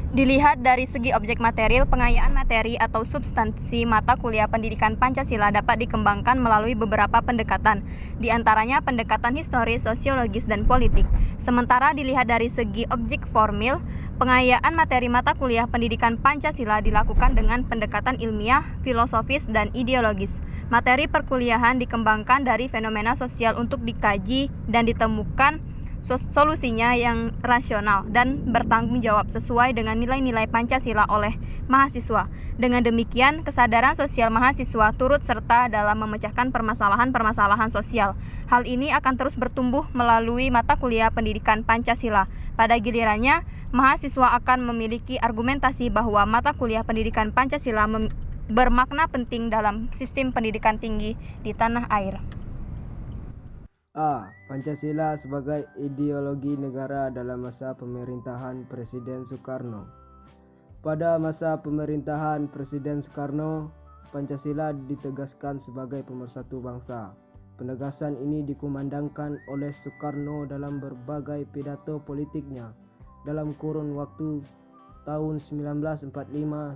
Dilihat dari segi objek material, pengayaan materi atau substansi mata kuliah pendidikan Pancasila dapat dikembangkan melalui beberapa pendekatan, di antaranya pendekatan historis, sosiologis, dan politik. Sementara dilihat dari segi objek formil, pengayaan materi mata kuliah pendidikan Pancasila dilakukan dengan pendekatan ilmiah, filosofis, dan ideologis. Materi perkuliahan dikembangkan dari fenomena sosial untuk dikaji dan ditemukan solusinya yang rasional dan bertanggung jawab sesuai dengan nilai-nilai Pancasila oleh mahasiswa. Dengan demikian, kesadaran sosial mahasiswa turut serta dalam memecahkan permasalahan-permasalahan sosial. Hal ini akan terus bertumbuh melalui mata kuliah pendidikan Pancasila. Pada gilirannya, mahasiswa akan memiliki argumentasi bahwa mata kuliah pendidikan Pancasila bermakna penting dalam sistem pendidikan tinggi di tanah air. A. Pancasila sebagai ideologi negara dalam masa pemerintahan Presiden Soekarno. Pada masa pemerintahan Presiden Soekarno, Pancasila ditegaskan sebagai pemersatu bangsa. Penegasan ini dikumandangkan oleh Soekarno dalam berbagai pidato politiknya dalam kurun waktu tahun 1945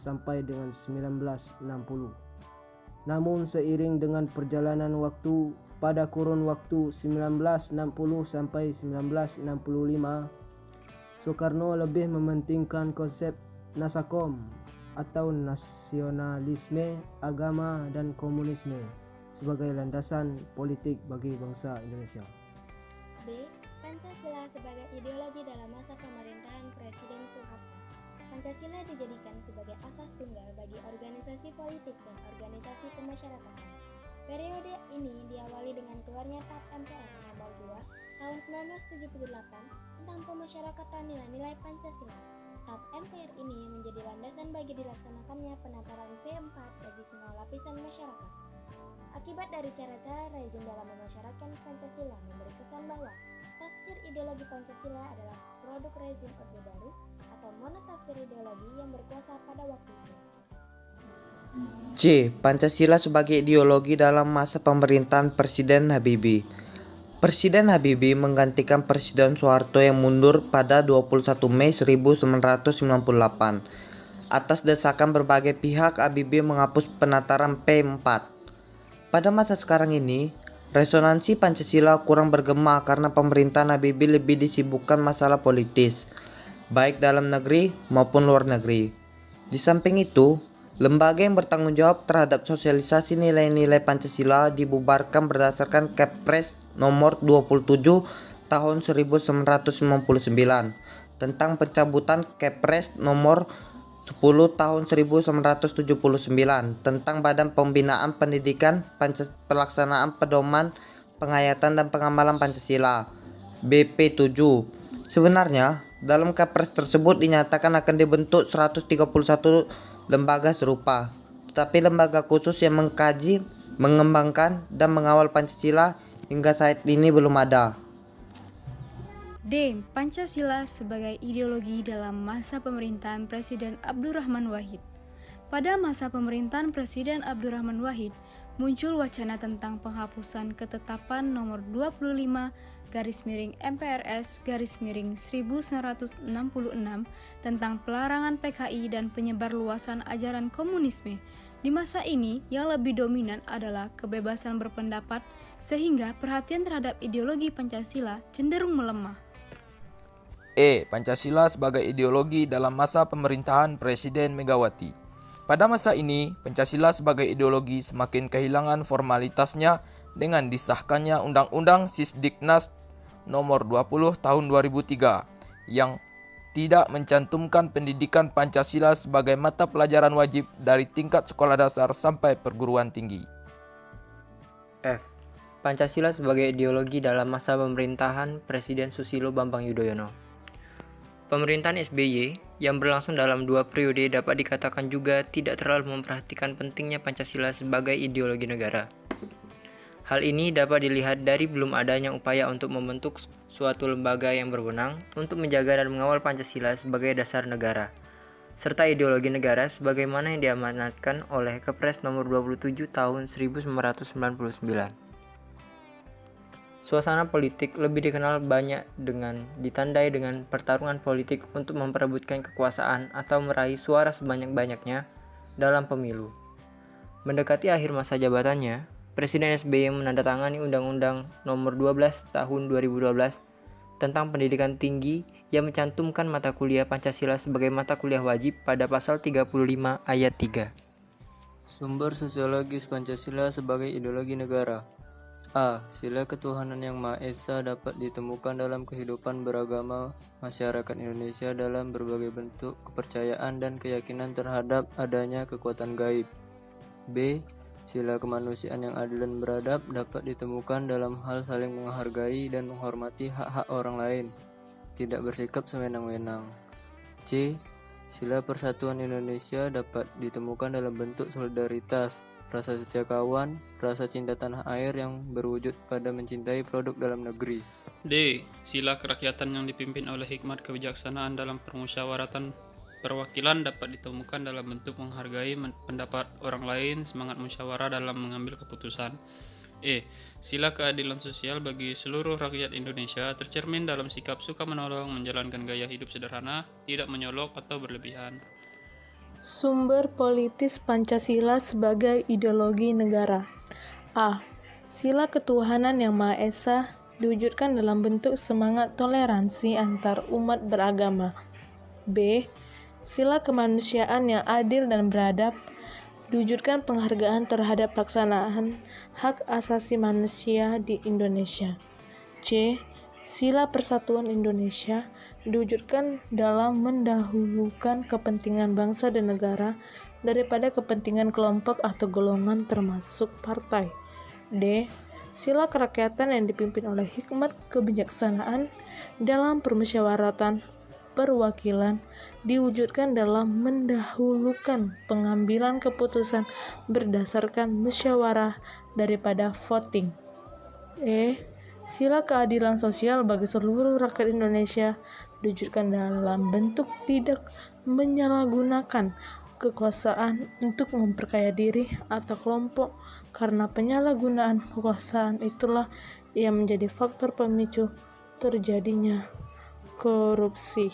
sampai dengan 1960. Namun seiring dengan perjalanan waktu, pada kurun waktu 1960 sampai 1965, Soekarno lebih mementingkan konsep Nasakom atau nasionalisme, agama, dan komunisme sebagai landasan politik bagi bangsa Indonesia. B. Pancasila sebagai ideologi dalam masa pemerintahan Presiden Soeharto. Pancasila dijadikan sebagai asas tunggal bagi organisasi politik dan organisasi kemasyarakatan. Periode ini diawali dengan keluarnya TAP MPR nomor 2 tahun 1978 tentang pemasyarakatan nilai-nilai Pancasila. TAP MPR ini menjadi landasan bagi dilaksanakannya penataran P4 bagi semua lapisan masyarakat. Akibat dari cara-cara rezim dalam memasyarakatkan Pancasila memberi kesan bahwa tafsir ideologi Pancasila adalah produk rezim Orde Baru atau monotafsir ideologi yang berkuasa pada waktu itu. C. Pancasila sebagai ideologi dalam masa pemerintahan Presiden Habibie. Presiden Habibie menggantikan Presiden Soeharto yang mundur pada 21 Mei 1998. Atas desakan berbagai pihak, Habibie menghapus penataran P4. Pada masa sekarang ini, resonansi Pancasila kurang bergema karena pemerintahan Habibie lebih disibukkan masalah politis, baik dalam negeri maupun luar negeri. Di samping itu, lembaga yang bertanggung jawab terhadap sosialisasi nilai-nilai Pancasila dibubarkan berdasarkan Kepres nomor 27 tahun 1999 tentang pencabutan Kepres nomor 10 tahun 1979 tentang Badan Pembinaan Pendidikan Pelaksanaan Pedoman Penghayatan dan Pengamalan Pancasila BP7. Sebenarnya, dalam Kepres tersebut dinyatakan akan dibentuk 131 lembaga serupa, tetapi lembaga khusus yang mengkaji, mengembangkan, dan mengawal Pancasila hingga saat ini belum ada. D. Pancasila sebagai ideologi dalam masa pemerintahan Presiden Abdurrahman Wahid. Pada masa pemerintahan Presiden Abdurrahman Wahid, muncul wacana tentang penghapusan ketetapan nomor 25 /MPRS/1966 tentang pelarangan PKI dan penyebarluasan ajaran komunisme. Di masa ini, yang lebih dominan adalah kebebasan berpendapat, sehingga perhatian terhadap ideologi Pancasila cenderung melemah. E. Pancasila sebagai ideologi dalam masa pemerintahan Presiden Megawati. Pada masa ini, Pancasila sebagai ideologi semakin kehilangan formalitasnya dengan disahkannya Undang-Undang Sisdiknas nomor 20 tahun 2003 yang tidak mencantumkan pendidikan Pancasila sebagai mata pelajaran wajib dari tingkat sekolah dasar sampai perguruan tinggi. F. Pancasila sebagai ideologi dalam masa pemerintahan Presiden Susilo Bambang Yudhoyono. Pemerintahan SBY yang berlangsung dalam 2 periode dapat dikatakan juga tidak terlalu memperhatikan pentingnya Pancasila sebagai ideologi negara. Hal ini dapat dilihat dari belum adanya upaya untuk membentuk suatu lembaga yang berwenang untuk menjaga dan mengawal Pancasila sebagai dasar negara, serta ideologi negara sebagaimana yang diamanatkan oleh Kepres nomor 27 tahun 1999. Suasana politik lebih dikenal banyak dengan ditandai dengan pertarungan politik untuk memperebutkan kekuasaan atau meraih suara sebanyak-banyaknya dalam pemilu. Mendekati akhir masa jabatannya, Presiden SBY menandatangani Undang-Undang Nomor 12 Tahun 2012 tentang pendidikan tinggi yang mencantumkan mata kuliah Pancasila sebagai mata kuliah wajib pada pasal 35 ayat 3. Sumber sosiologis Pancasila sebagai ideologi negara. A. Sila ketuhanan yang Maha Esa dapat ditemukan dalam kehidupan beragama masyarakat Indonesia dalam berbagai bentuk kepercayaan dan keyakinan terhadap adanya kekuatan gaib. B. Sila kemanusiaan yang adil dan beradab dapat ditemukan dalam hal saling menghargai dan menghormati hak-hak orang lain, tidak bersikap sewenang-wenang. C. Sila persatuan Indonesia dapat ditemukan dalam bentuk solidaritas, rasa setia kawan, rasa cinta tanah air yang berwujud pada mencintai produk dalam negeri. D. Sila kerakyatan yang dipimpin oleh hikmat kebijaksanaan dalam permusyawaratan perwakilan dapat ditemukan dalam bentuk menghargai pendapat orang lain, semangat musyawarah dalam mengambil keputusan. E. Sila keadilan sosial bagi seluruh rakyat Indonesia tercermin dalam sikap suka menolong, menjalankan gaya hidup sederhana, tidak menyolok atau berlebihan. Sumber politis Pancasila sebagai ideologi negara. A. Sila ketuhanan yang Maha Esa diwujudkan dalam bentuk semangat toleransi antar umat beragama. B. Sila kemanusiaan yang adil dan beradab diwujudkan penghargaan terhadap pelaksanaan hak asasi manusia di Indonesia. C. Sila persatuan Indonesia diwujudkan dalam mendahulukan kepentingan bangsa dan negara daripada kepentingan kelompok atau golongan termasuk partai. D. Sila kerakyatan yang dipimpin oleh hikmat kebijaksanaan dalam permusyawaratan perwakilan diwujudkan dalam mendahulukan pengambilan keputusan berdasarkan musyawarah daripada voting. E. Sila keadilan sosial bagi seluruh rakyat Indonesia diwujudkan dalam bentuk tidak menyalahgunakan kekuasaan untuk memperkaya diri atau kelompok, karena penyalahgunaan kekuasaan itulah yang menjadi faktor pemicu terjadinya korupsi.